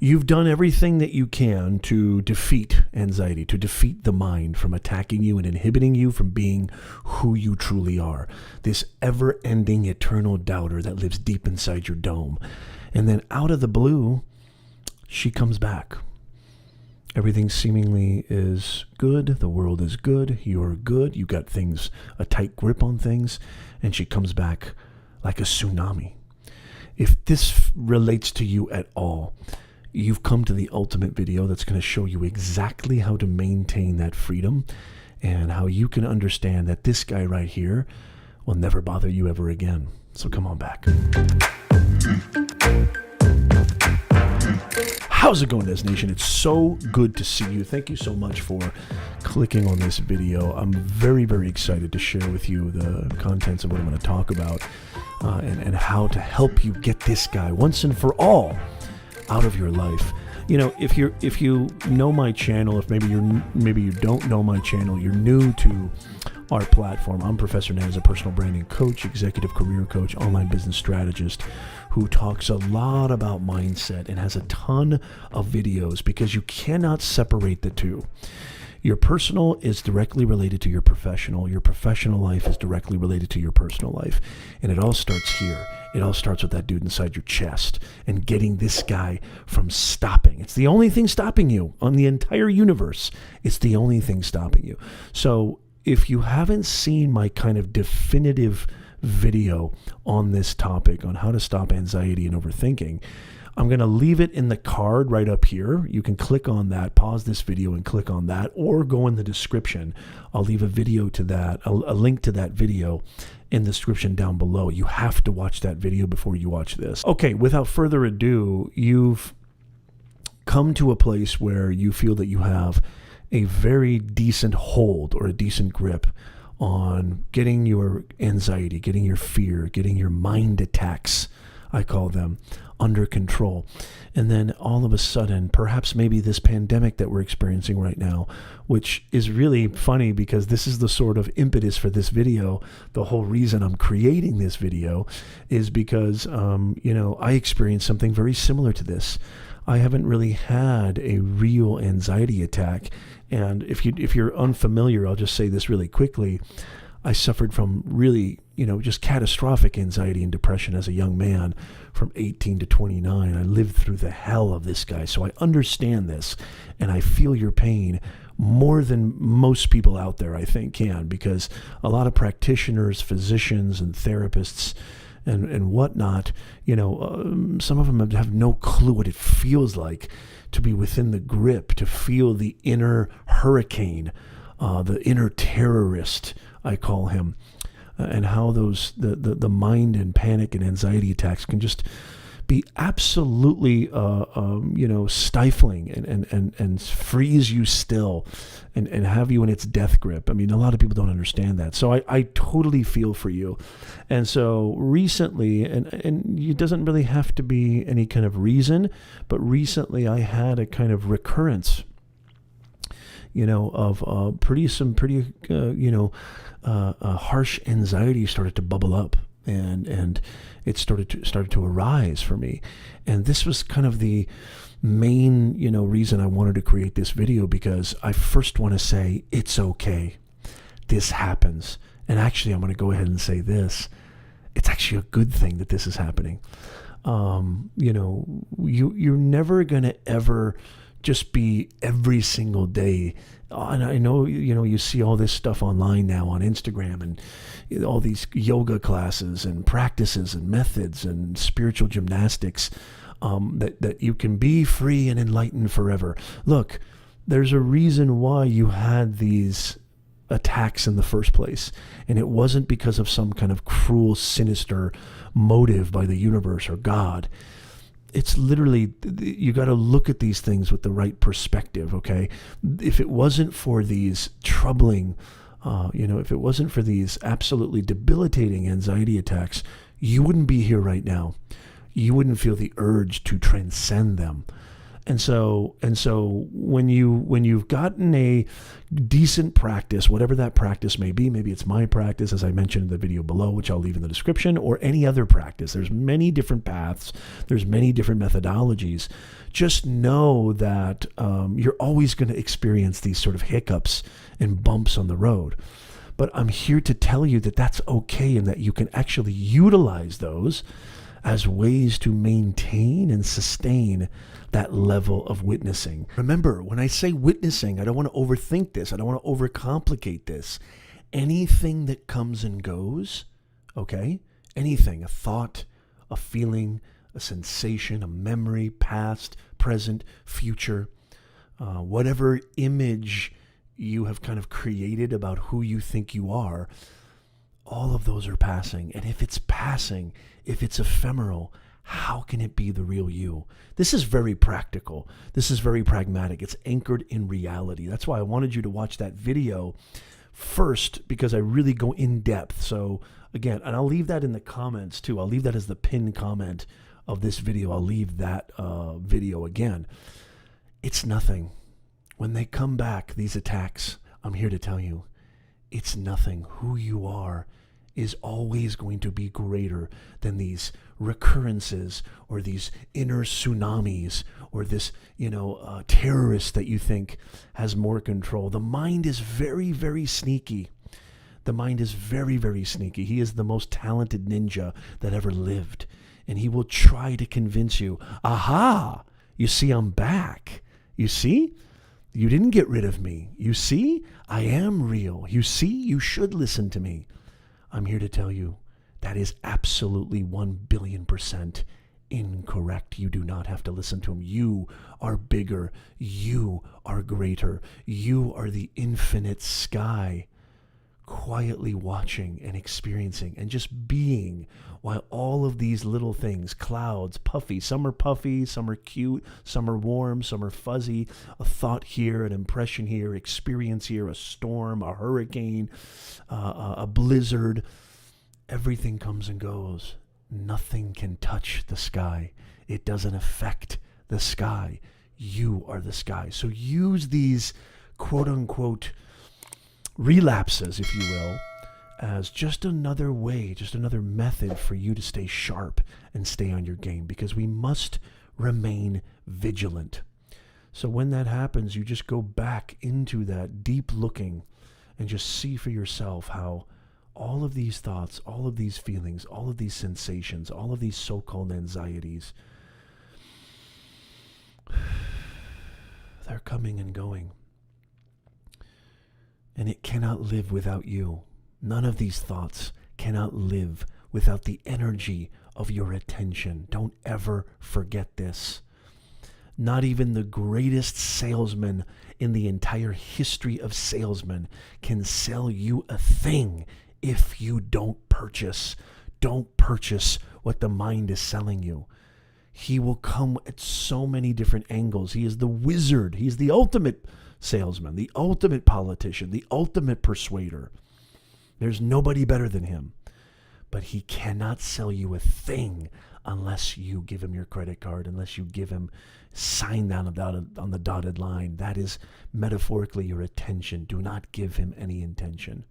You've done everything that you can to defeat anxiety, to defeat the mind from attacking you and inhibiting you from being who you truly are. This ever-ending, eternal doubter that lives deep inside your dome. And then out of the blue, she comes back. Everything seemingly is good. The world is good. You're good. You got things, a tight grip on things. And she comes back like a tsunami. If this relates to you at all, you've come to the ultimate video that's going to show you exactly how to maintain that freedom and how you can understand that this guy right here will never bother you ever again. So come on back. How's it going, Nez Nation? It's so good to see you. Thank you so much for clicking on this video. I'm very, very excited to share with you the contents of what I'm going to talk about and how to help you get this guy once and for all out of your life. You know, if you know my channel, if maybe you don't know my channel, you're new to our platform. I'm Professor Nez, a personal branding coach, executive career coach, online business strategist who talks a lot about mindset and has a ton of videos because you cannot separate the two. Your personal is directly related to your professional. Your professional life is directly related to your personal life. And it all starts here. It all starts with that dude inside your chest and getting this guy from stopping. It's the only thing stopping you on the entire universe. It's the only thing stopping you. So if you haven't seen my kind of definitive video on this topic, on how to stop anxiety and overthinking, I'm going to leave it in the card right up here. You can click on that, pause this video and click on that, or go in the description. I'll leave a video to that, a link to that video in the description down below. You have to watch that video before you watch this. Okay, without further ado, you've come to a place where you feel that you have a very decent hold or a decent grip on getting your anxiety, getting your fear, getting your mind attacks, I call them, under control. And then all of a sudden, perhaps maybe this pandemic that we're experiencing right now, which is really funny because this is the sort of impetus for this video. The whole reason I'm creating this video is because, I experienced something very similar to this. I haven't really had a real anxiety attack. And if you're unfamiliar, I'll just say this really quickly. I suffered from really, just catastrophic anxiety and depression as a young man from 18 to 29. I lived through the hell of this guy. So I understand this and I feel your pain more than most people out there, I think, can, because a lot of practitioners, physicians, and therapists and whatnot, some of them have no clue what it feels like to be within the grip, to feel the inner hurricane, the inner terrorist, I call him, and how the mind and panic and anxiety attacks can just be absolutely, stifling and freeze you still and have you in its death grip. I mean, a lot of people don't understand that. So I totally feel for you. And so recently, and it doesn't really have to be any kind of reason, but recently I had a kind of recurrence, of pretty harsh anxiety started to bubble up. And it started to arise for me. And this was kind of the main, reason I wanted to create this video, because I first want to say, it's okay. This happens. And actually, I'm going to go ahead and say this. It's actually a good thing that this is happening. You're never going to ever just be every single day. And I know, you see all this stuff online now on Instagram and all these yoga classes and practices and methods and spiritual gymnastics, that you can be free and enlightened forever. Look, there's a reason why you had these attacks in the first place. And it wasn't because of some kind of cruel, sinister motive by the universe or God. It's literally, you got to look at these things with the right perspective, okay? If it wasn't for these troubling, if it wasn't for these absolutely debilitating anxiety attacks, you wouldn't be here right now. You wouldn't feel the urge to transcend them. And so when you've gotten a decent practice, whatever that practice may be, maybe it's my practice, as I mentioned in the video below, which I'll leave in the description, or any other practice. There's many different paths. There's many different methodologies. Just know that you're always going to experience these sort of hiccups and bumps on the road. But I'm here to tell you that that's okay, and that you can actually utilize those as ways to maintain and sustain that level of witnessing. Remember, when I say witnessing, I don't want to overthink this. I don't want to overcomplicate this. Anything that comes and goes, okay? Anything, a thought, a feeling, a sensation, a memory, past, present, future, whatever image you have kind of created about who you think you are, all of those are passing. And if it's passing, if it's ephemeral, how can it be the real you? This is very practical. This is very pragmatic. It's anchored in reality. That's why I wanted you to watch that video first, because I really go in depth. So again, and I'll leave that in the comments too. I'll leave that as the pinned comment of this video. I'll leave that video again. It's nothing. When they come back, these attacks, I'm here to tell you, it's nothing. Who you are is always going to be greater than these recurrences or these inner tsunamis or this, terrorist that you think has more control. The mind is very, very sneaky. The mind is very, very sneaky. He is the most talented ninja that ever lived. And he will try to convince you, aha, you see, I'm back. You see? You didn't get rid of me. You see? I am real. You see? You should listen to me. I'm here to tell you that is absolutely 1,000,000,000% incorrect. You do not have to listen to him. You are bigger. You are greater. You are the infinite sky, quietly watching and experiencing and just being, while all of these little things, clouds, puffy, some are cute, some are warm, some are fuzzy, a thought here, an impression here, experience here, a storm, a hurricane, a blizzard, everything comes and goes. Nothing can touch the sky. It doesn't affect the sky. You are the sky. So use these quote unquote relapses, if you will, as just another way, just another method for you to stay sharp and stay on your game, because we must remain vigilant. So when that happens, you just go back into that deep looking and just see for yourself how all of these thoughts, all of these feelings, all of these sensations, all of these so-called anxieties, they're coming and going. And it cannot live without you. None of these thoughts cannot live without the energy of your attention. Don't ever forget this. Not even the greatest salesman in the entire history of salesmen can sell you a thing if you don't purchase. Don't purchase what the mind is selling you. He will come at so many different angles. He is the wizard. He's the ultimate salesman, the ultimate politician, the ultimate persuader. There's nobody better than him. But he cannot sell you a thing unless you give him your credit card, unless you give him, sign down on the dotted line. That is metaphorically your attention. Do not give him any intention.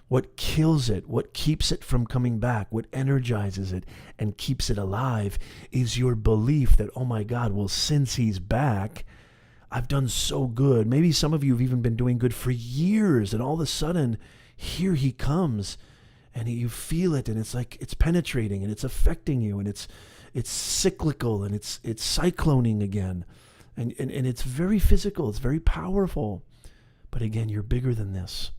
What kills it, what keeps it from coming back, what energizes it and keeps it alive is your belief that, oh my God, well, since he's back, I've done so good. Maybe some of you have even been doing good for years, and all of a sudden, here he comes, and you feel it, and it's like it's penetrating, and it's affecting you, and it's cyclical, and it's cycloning again, and it's very physical, it's very powerful. But again, you're bigger than this.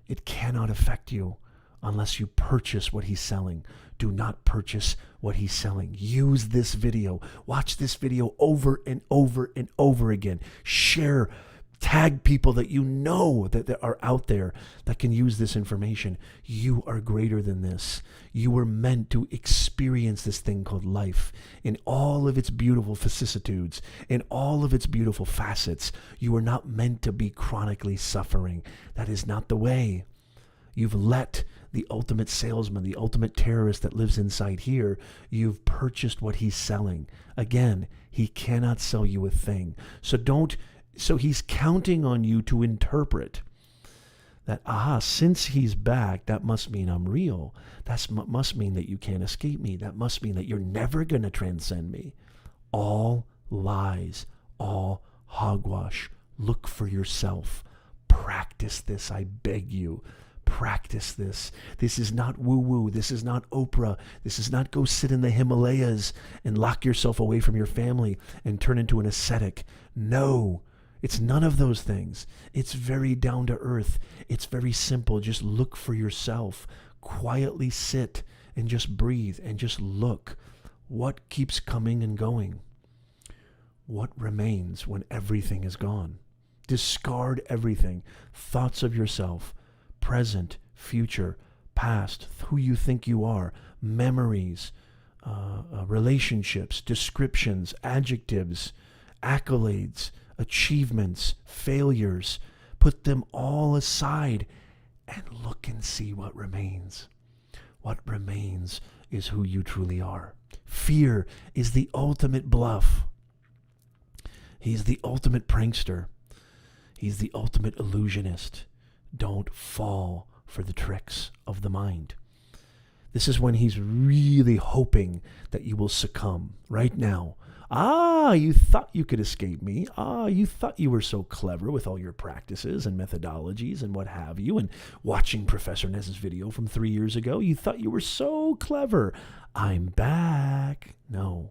It cannot affect you unless you purchase what he's selling. Do not purchase what he's selling. Use this video. Watch this video over and over and over again. Share, tag people that you know that are out there that can use this information. You are greater than this. You were meant to experience this thing called life in all of its beautiful vicissitudes, in all of its beautiful facets. You are not meant to be chronically suffering. That is not the way. You've let the ultimate salesman, the ultimate terrorist that lives inside here. You've purchased what he's selling. Again, he cannot sell you a thing. So he's counting on you to interpret that, since he's back, that must mean I'm real. That must mean that you can't escape me. That must mean that you're never going to transcend me. All lies, all hogwash. Look for yourself. Practice this, I beg you. Practice this. This is not woo-woo. This is not Oprah. This is not go sit in the Himalayas and lock yourself away from your family and turn into an ascetic. No, it's none of those things. It's very down to earth. It's very simple. Just look for yourself. Quietly sit and just breathe and just look. What keeps coming and going? What remains when everything is gone? Discard everything. Thoughts of yourself, present, future, past, who you think you are, memories, relationships, descriptions, adjectives, accolades, achievements, failures. Put them all aside and look and see what remains. What remains is who you truly are. Fear is the ultimate bluff. He's the ultimate prankster. He's the ultimate illusionist. Don't fall for the tricks of the mind. This is when he's really hoping that you will succumb right now. You thought you could escape me. You thought you were so clever with all your practices and methodologies and what have you, and watching Professor Nez's video from 3 years ago. You thought you were so clever. I'm back. No,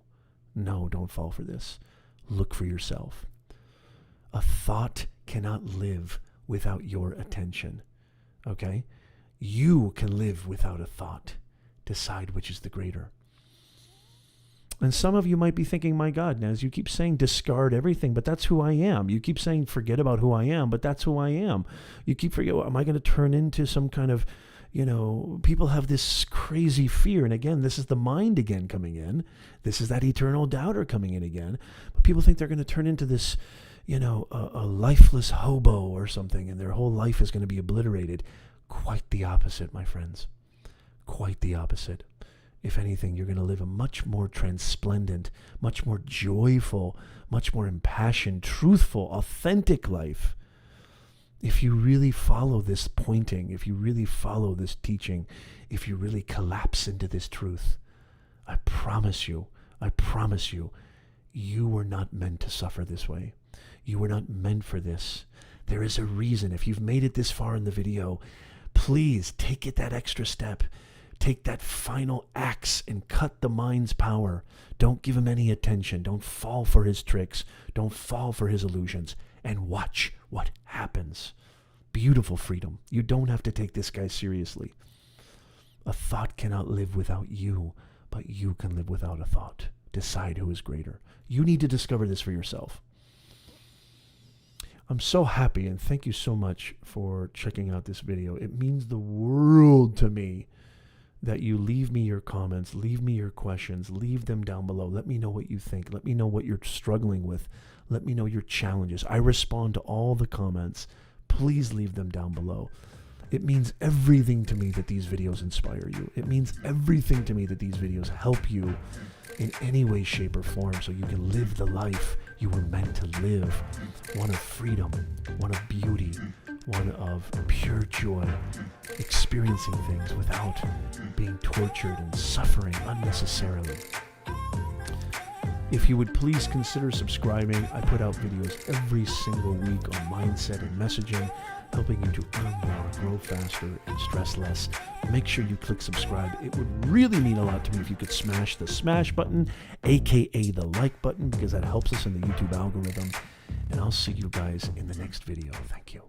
don't fall for this. Look for yourself. A thought cannot live without your attention. Okay? You can live without a thought. Decide which is the greater. And some of you might be thinking, my God, Nez, you keep saying discard everything, but that's who I am. You keep saying forget about who I am, but that's who I am. You keep forgetting, am I going to turn into some kind of, people have this crazy fear. And again, this is the mind again coming in. This is that eternal doubter coming in again. But people think they're going to turn into this, a lifeless hobo or something, and their whole life is going to be obliterated. Quite the opposite, my friends. Quite the opposite. If anything, you're going to live a much more transplendent, much more joyful, much more impassioned, truthful, authentic life. If you really follow this pointing, if you really follow this teaching, if you really collapse into this truth, I promise you, you were not meant to suffer this way. You were not meant for this. There is a reason. If you've made it this far in the video, please take it that extra step. Take that final axe and cut the mind's power. Don't give him any attention. Don't fall for his tricks. Don't fall for his illusions. And watch what happens. Beautiful freedom. You don't have to take this guy seriously. A thought cannot live without you, but you can live without a thought. Decide who is greater. You need to discover this for yourself. I'm so happy, and thank you so much for checking out this video. It means the world to me that you leave me your comments, leave me your questions, leave them down below. Let me know what you think. Let me know what you're struggling with. Let me know your challenges. I respond to all the comments. Please leave them down below. It means everything to me that these videos inspire you. It means everything to me that these videos help you in any way, shape, or form so you can live the life you were meant to live. One of freedom, one of beauty, one of pure joy, experiencing things without being tortured and suffering unnecessarily. If you would please consider subscribing. I put out videos every single week on mindset and messaging, helping you to earn more, grow faster, and stress less. Make sure you click subscribe. It would really mean a lot to me if you could smash the smash button, aka the like button, because that helps us in the YouTube algorithm. And I'll see you guys in the next video. Thank you.